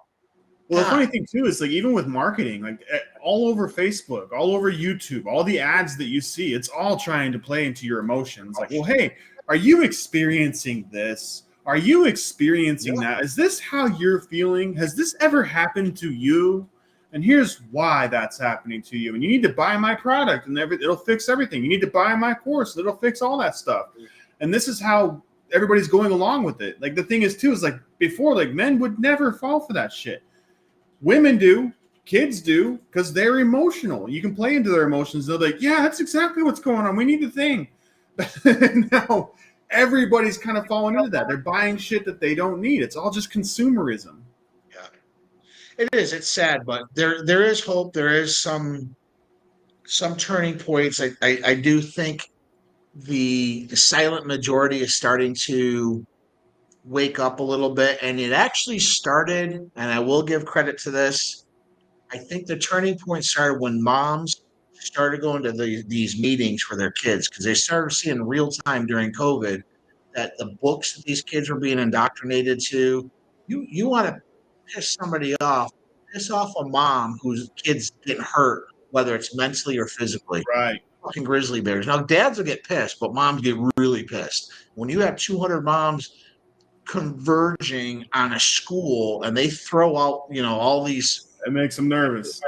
Well, the God. funny thing too is like even with marketing, like all over Facebook, all over YouTube, all the ads that you see, it's all trying to play into your emotions. Like, well, hey, are you experiencing this? Are you experiencing that? Is this how you're feeling? Has this ever happened to you? And here's why that's happening to you. And you need to buy my product, and it'll fix everything. You need to buy my course, and it'll fix all that stuff. And this is how everybody's going along with it. Like the thing is too is like before, like men would never fall for that shit. Women do, kids do, because they're emotional. You can play into their emotions. They're like, yeah, that's exactly what's going on. We need the thing. Now, everybody's kind of falling into that. They're buying shit that they don't need. It's all just consumerism. Yeah. It is. It's sad, but there is hope. There is some turning points. I do think the silent majority is starting to wake up a little bit, and it actually started, and I will give credit to this. I think the turning point started when moms started going to these meetings for their kids because they started seeing real time during COVID that the books that these kids were being indoctrinated to, you want to piss somebody off, piss off a mom whose kids getting hurt, whether it's mentally or physically. Right. Fucking grizzly bears. Now dads will get pissed, but moms get really pissed. When you have 200 moms converging on a school and they throw out, all these. It makes them nervous.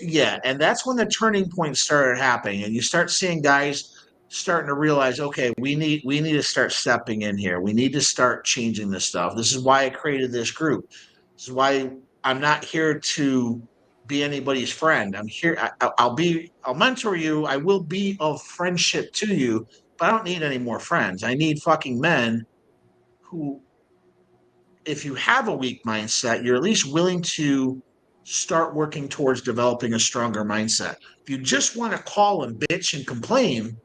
Yeah, and that's when the turning point started happening, and you start seeing guys starting to realize, okay, we need to start stepping in here. We need to start changing this stuff. This is why I created this group. This is why I'm not here to be anybody's friend. I'm here. I'll mentor you. I will be of friendship to you, but I don't need any more friends. I need fucking men who, if you have a weak mindset, you're at least willing to start working towards developing a stronger mindset. If you just want to call and bitch and complain,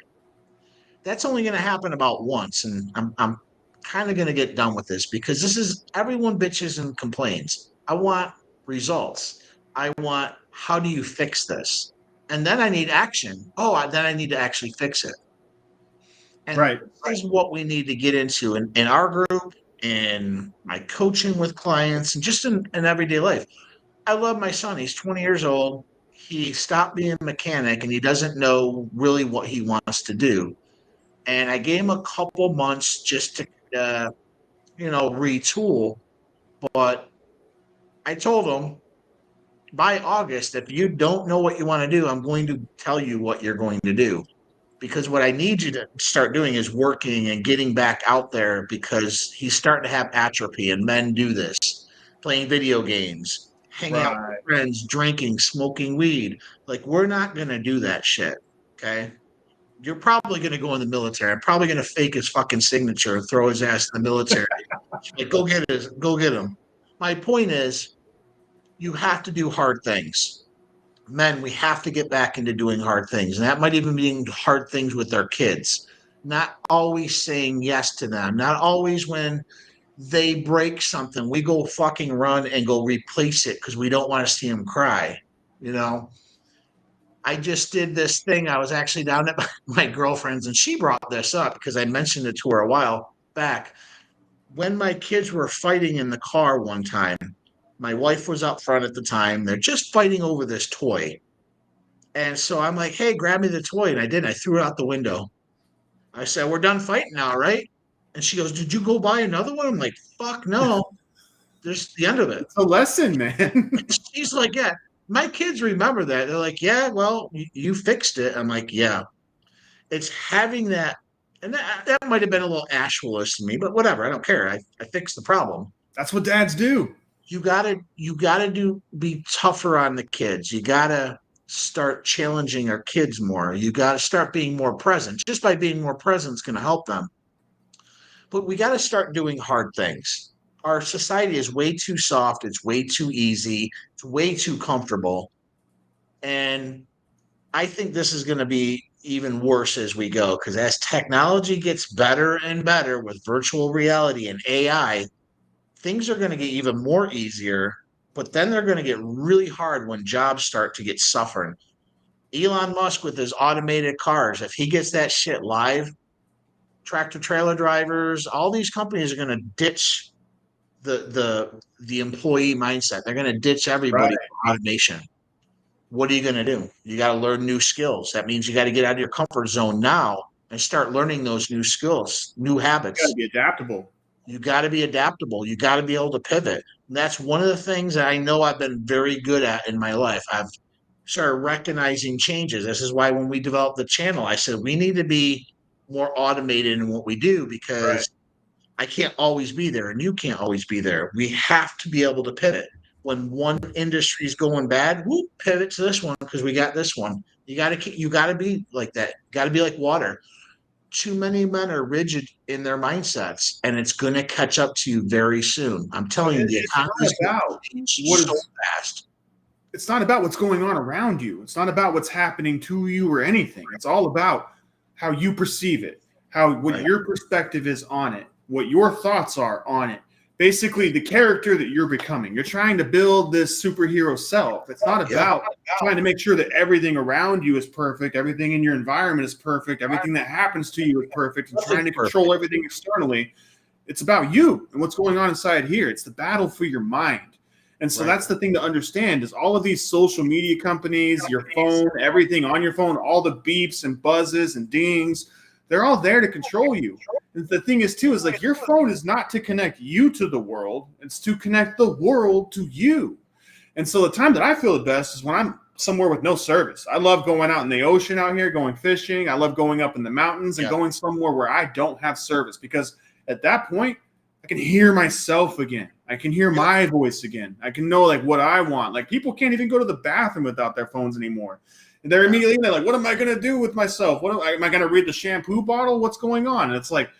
that's only going to happen about once. And I'm kind of going to get done with this because this is everyone bitches and complains. I want results. I want, how do you fix this? And then I need action. Then I need to actually fix it. And this is what we need to get into in our group, in my coaching with clients, and just in everyday life. I love my son. He's 20 years old. He stopped being a mechanic and he doesn't know really what he wants to do. And I gave him a couple months just to, retool. But I told him by August, if you don't know what you want to do, I'm going to tell you what you're going to do. Because what I need you to start doing is working and getting back out there because he's starting to have atrophy, and men do this, playing video games, hanging out with friends, drinking, smoking weed. Like, we're not going to do that shit, okay? You're probably going to go in the military. I'm probably going to fake his fucking signature and throw his ass in the military. Like, go get him. My point is, you have to do hard things. Men, we have to get back into doing hard things. And that might even mean hard things with our kids. Not always saying yes to them. Not always when they break something, we go fucking run and go replace it because we don't want to see them cry. I just did this thing. I was actually down at my girlfriend's and she brought this up because I mentioned it to her a while back. When my kids were fighting in the car one time, my wife was up front at the time. They're just fighting over this toy. And so I'm like, hey, grab me the toy. And I did. I threw it out the window. I said, we're done fighting now, right? And she goes, did you go buy another one? I'm like, fuck no. There's the end of it. It's a lesson, man. She's like, yeah. My kids remember that. They're like, yeah, well, you fixed it. I'm like, yeah. It's having that. And that might have been a little ashwellish to me, but whatever. I don't care. I fixed the problem. That's what dads do. you gotta be tougher on the kids. You gotta start challenging our kids more. You gotta start being more present. Just by being more present is gonna help them. But we gotta start doing hard things. Our society is way too soft, it's way too easy, it's way too comfortable. And I think this is gonna be even worse as we go, because as technology gets better and better with virtual reality and AI, things are going to get even more easier, but then they're going to get really hard when jobs start to get suffering. Elon Musk with his automated cars, if he gets that shit live, tractor trailer drivers, all these companies are going to ditch the employee mindset. They're going to ditch everybody Right. for automation. What are you going to do? You got to learn new skills. That means you got to get out of your comfort zone now and start learning those new skills, new You got to habits. be adaptable. You got to be adaptable. You got to be able to pivot. And that's one of the things that I know I've been very good at in my life. I've started recognizing changes. This is why when we developed the channel, I said we need to be more automated in what we do, Right. because I can't always be there and you can't always be there. We have to be able to pivot. When one industry is going bad, whoop, pivot to this one because we got this one. You got to be like that. You got to be like water. Too many men are rigid in their mindsets, and it's going to catch up to you very soon. I'm But telling you, the it's economy not is going about to change what so is fast. it's not about what's going on around you. It's not about what's happening to you or anything. It's all about how you perceive it, how what Right. your perspective is on it, what your thoughts are on it. Basically, the character that you're becoming. You're trying to build this superhero self. It's not Yeah. about trying to make sure that everything around you is perfect, everything in your environment is perfect, everything that happens to you is perfect, and trying Nothing's to perfect. control everything externally. It's about you and what's going on inside here. It's the battle for your mind. And so Right. that's the thing to understand is all of these social media companies, your phone, everything on your phone, all the beeps and buzzes and dings, they're all there to control you. And the thing is too is like your phone is not to connect you to the world, it's to connect the world to you. And so the time that I feel the best is when I'm somewhere with no service. I love going out in the ocean out here, going fishing. I love going up in the mountains and Yeah. going somewhere where I don't have service because at that point, I can hear myself again. I can hear my voice again. I can know like what I want. Like people can't even go to the bathroom without their phones anymore. And they're immediately like, what am I going to do with myself? Am I going to read the shampoo bottle? What's going on? And it's like,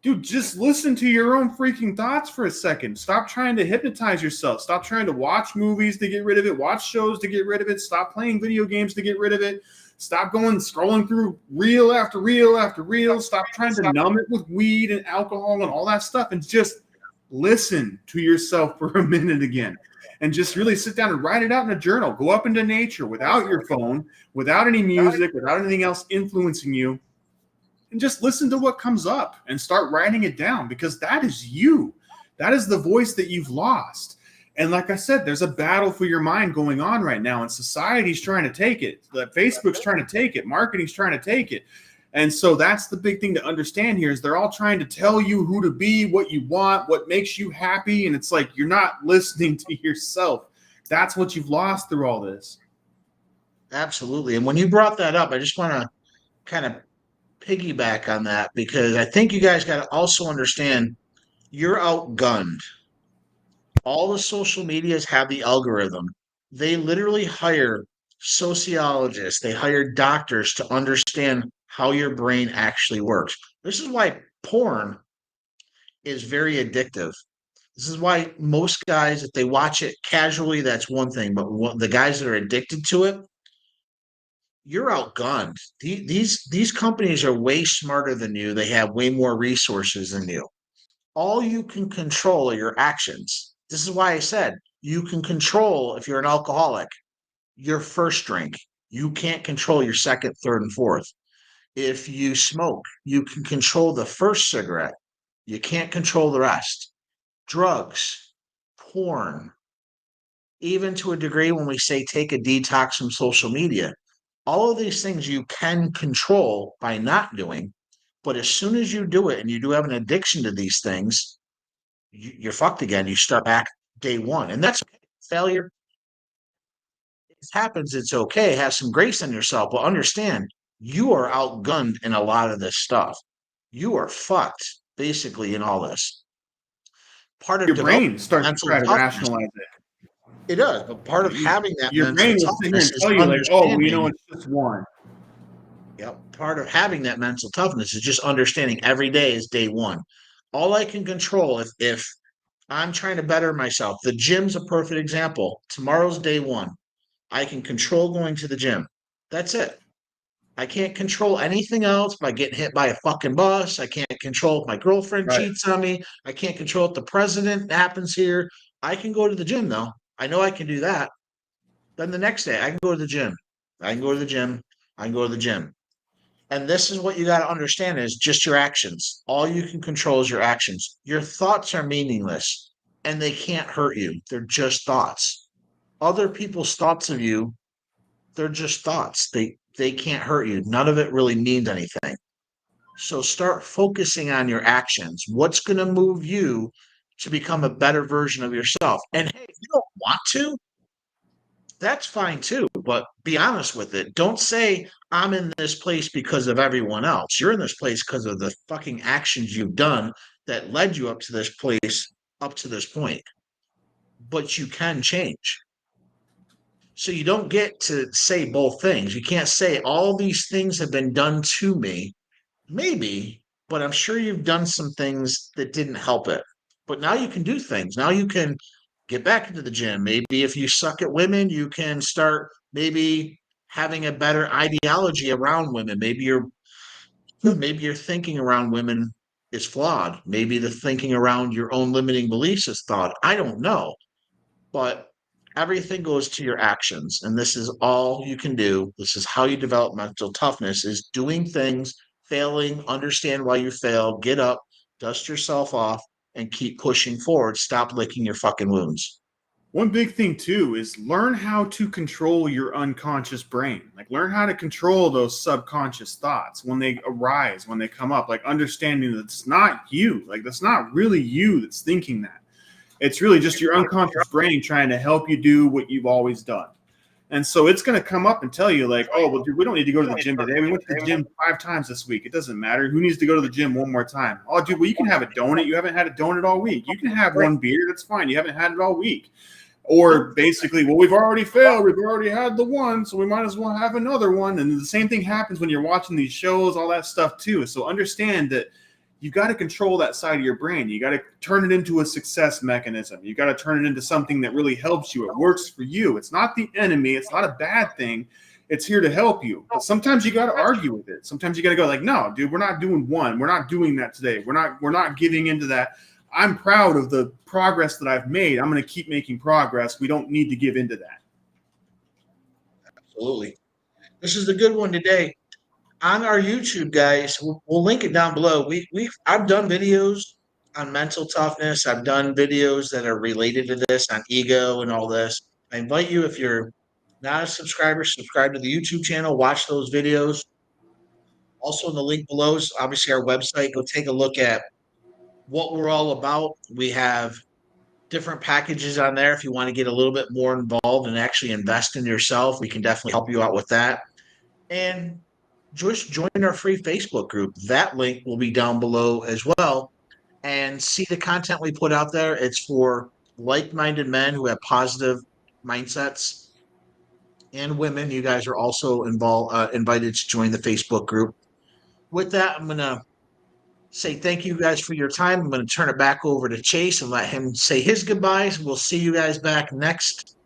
dude, just listen to your own freaking thoughts for a second. Stop trying to hypnotize yourself. Stop trying to watch movies to get rid of it, watch shows to get rid of it. Stop playing video games to get rid of it. Stop scrolling through reel after reel after reel. Stop trying to numb it with weed and alcohol and all that stuff and just listen to yourself for a minute again. And just really sit down and write it out in a journal. Go up into nature without your phone, without any music, without anything else influencing you, and just listen to what comes up and start writing it down because that is you. That is the voice that you've lost. And like I said, there's a battle for your mind going on right now, and society's trying to take it. Facebook's trying to take it. Marketing's trying to take it. And so that's the big thing to understand here is they're all trying to tell you who to be, what you want, what makes you happy. And it's like you're not listening to yourself. That's what you've lost through all this. Absolutely. And when you brought that up, I just want to kind of piggyback on that, because I think you guys got to also understand you're outgunned. All the social medias have the algorithm. They literally hire sociologists, they hire doctors to understand how your brain actually works. This is why porn is very addictive. This is why most guys, if they watch it casually, that's one thing. But the guys that are addicted to it, you're outgunned. These companies are way smarter than you. They have way more resources than you. All you can control are your actions. This is why I said you can control, if you're an alcoholic, your first drink. You can't control your second, third, and fourth. If you smoke, you can control the first cigarette. You can't control the rest. Drugs, porn, even to a degree when we say take a detox from social media, all of these things you can control by not doing. But as soon as you do it and you do have an addiction to these things, you're fucked again. You start back day one. And that's okay. Failure. It happens. It's okay. Have some grace on yourself. But understand, you are outgunned in a lot of this stuff. You are fucked, basically, in all this. part of Your brain developing starts to mental try to toughness. rationalize it. It does, but part of having that Your mental brain will sit here toughness and is tell you like, oh, well, you know, understanding. it's just one. Yep. Part of having that mental toughness is just understanding every day is day one. All I can control if I'm trying to better myself, the gym's a perfect example. Tomorrow's day one. I can control going to the gym. That's it. I can't control anything else by getting hit by a fucking bus. I can't control if my girlfriend Right. cheats on me. I can't control if the president happens here. I can go to the gym though. I know I can do that. Then the next day I can go to the gym. I can go to the gym. I can go to the gym. And this is what you got to understand is just your actions. All you can control is your actions. Your thoughts are meaningless and they can't hurt you. They're just thoughts. Other people's thoughts of you, they're just thoughts. They can't hurt you. None of it really means anything. So start focusing on your actions. What's going to move you to become a better version of yourself? And hey, if you don't want to, that's fine too. But be honest with it. Don't say, I'm in this place because of everyone else. You're in this place because of the fucking actions you've done that led you up to this place, up to this point. But you can change. So you don't get to say both things. You can't say all these things have been done to me. Maybe, but I'm sure you've done some things that didn't help it. But now you can do things. Now you can get back into the gym. Maybe if you suck at women, you can start maybe having a better ideology around women. Maybe your thinking around women is flawed. Maybe the thinking around your own limiting beliefs is flawed. I don't know. But everything goes to your actions. And this is all you can do. This is how you develop mental toughness is doing things, failing, understand why you failed, get up, dust yourself off, and keep pushing forward. Stop licking your fucking wounds. One big thing too is learn how to control your unconscious brain. Like learn how to control those subconscious thoughts when they arise, when they come up. Like understanding that it's not you. Like that's not really you that's thinking that. It's really just your unconscious brain trying to help you do what you've always done. And so it's going to come up and tell you like, oh, well, dude, we don't need to go to the gym today. We went to the gym 5 times this week. It doesn't matter. Who needs to go to the gym one more time? Oh, dude, well, you can have a donut. You haven't had a donut all week. You can have one beer. That's fine. You haven't had it all week. Or basically, well, we've already failed. We've already had the one, so we might as well have another one. And the same thing happens when you're watching these shows, all that stuff too. So understand that you got to control that side of your brain. You got to turn it into a success mechanism. You got to turn it into something that really helps you. It works for you. It's not the enemy. It's not a bad thing. It's here to help you. But sometimes you got to argue with it. Sometimes you got to go like, no, dude, we're not doing one. We're not doing that today. We're not giving into that. I'm proud of the progress that I've made. I'm going to keep making progress. We don't need to give into that. Absolutely. This is a good one today. On our YouTube, guys, we'll link it down below. I've done videos on mental toughness. I've done videos that are related to this on ego and all this. I invite you, if you're not a subscriber, subscribe to the YouTube channel, watch those videos. Also in the link below is obviously our website. Go take a look at what we're all about. We have different packages on there. If you want to get a little bit more involved and actually invest in yourself, we can definitely help you out with that. And just join our free Facebook group. That link will be down below as well. And see the content we put out there. It's for like-minded men who have positive mindsets, and women. You guys are also invited to join the Facebook group. With that, I'm going to say thank you guys for your time. I'm going to turn it back over to Chase and let him say his goodbyes. We'll see you guys back next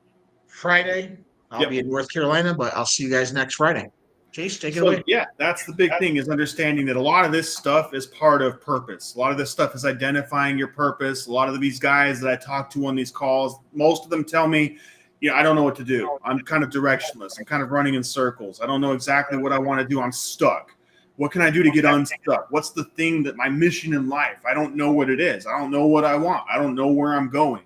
Friday. I'll be in North Carolina, but I'll see you guys next Friday. Chase, take it away. Yeah, that's the big thing is understanding that a lot of this stuff is part of purpose. A lot of this stuff is identifying your purpose. A lot of these guys that I talk to on these calls, most of them tell me, I don't know what to do. I'm kind of directionless. I'm kind of running in circles. I don't know exactly what I want to do. I'm stuck. What can I do to get unstuck? What's the thing that my mission in life? I don't know what it is. I don't know what I want. I don't know where I'm going.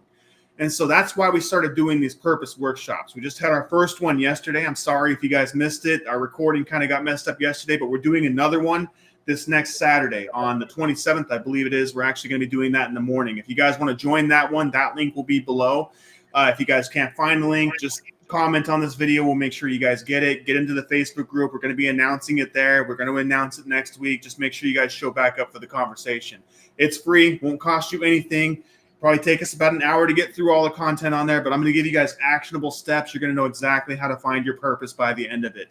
And so that's why we started doing these purpose workshops. We just had our first one yesterday. I'm sorry if you guys missed it. Our recording kind of got messed up yesterday, but we're doing another one this next Saturday on the 27th, I believe it is. We're actually going to be doing that in the morning. If you guys want to join that one, that link will be below. If you guys can't find the link, just comment on this video. We'll make sure you guys get it. Get into the Facebook group. We're going to be announcing it there. We're going to announce it next week. Just make sure you guys show back up for the conversation. It's free. Won't cost you anything. Probably take us about an hour to get through all the content on there, but I'm going to give you guys actionable steps. You're going to know exactly how to find your purpose by the end of it.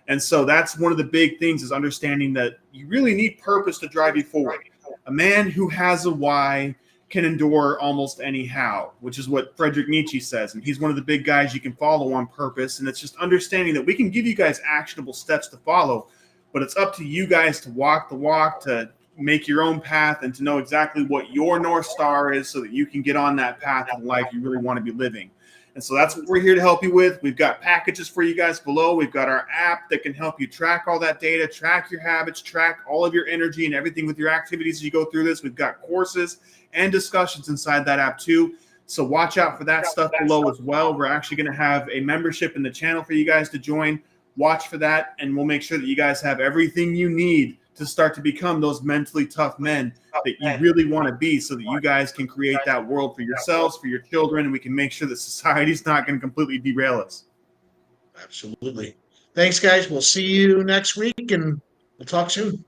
And so that's one of the big things, is understanding that you really need purpose to drive you forward. A man who has a why can endure almost any how, which is what Friedrich Nietzsche says. And he's one of the big guys you can follow on purpose. And it's just understanding that we can give you guys actionable steps to follow, but it's up to you guys to walk the walk, to make your own path, and to know exactly what your North Star is so that you can get on that path of life you really want to be living. And so that's what we're here to help you with. We've got packages for you guys below. We've got our app that can help you track all that data, track your habits, track all of your energy and everything with your activities as you go through this. We've got courses and discussions inside that app too. So watch out for that stuff below as well. We're actually going to have a membership in the channel for you guys to join. Watch for that, and we'll make sure that you guys have everything you need to start to become those mentally tough men that you really want to be, so that you guys can create that world for yourselves, for your children, and we can make sure that society's not going to completely derail us. Absolutely. Thanks, guys. We'll see you next week, and we'll talk soon.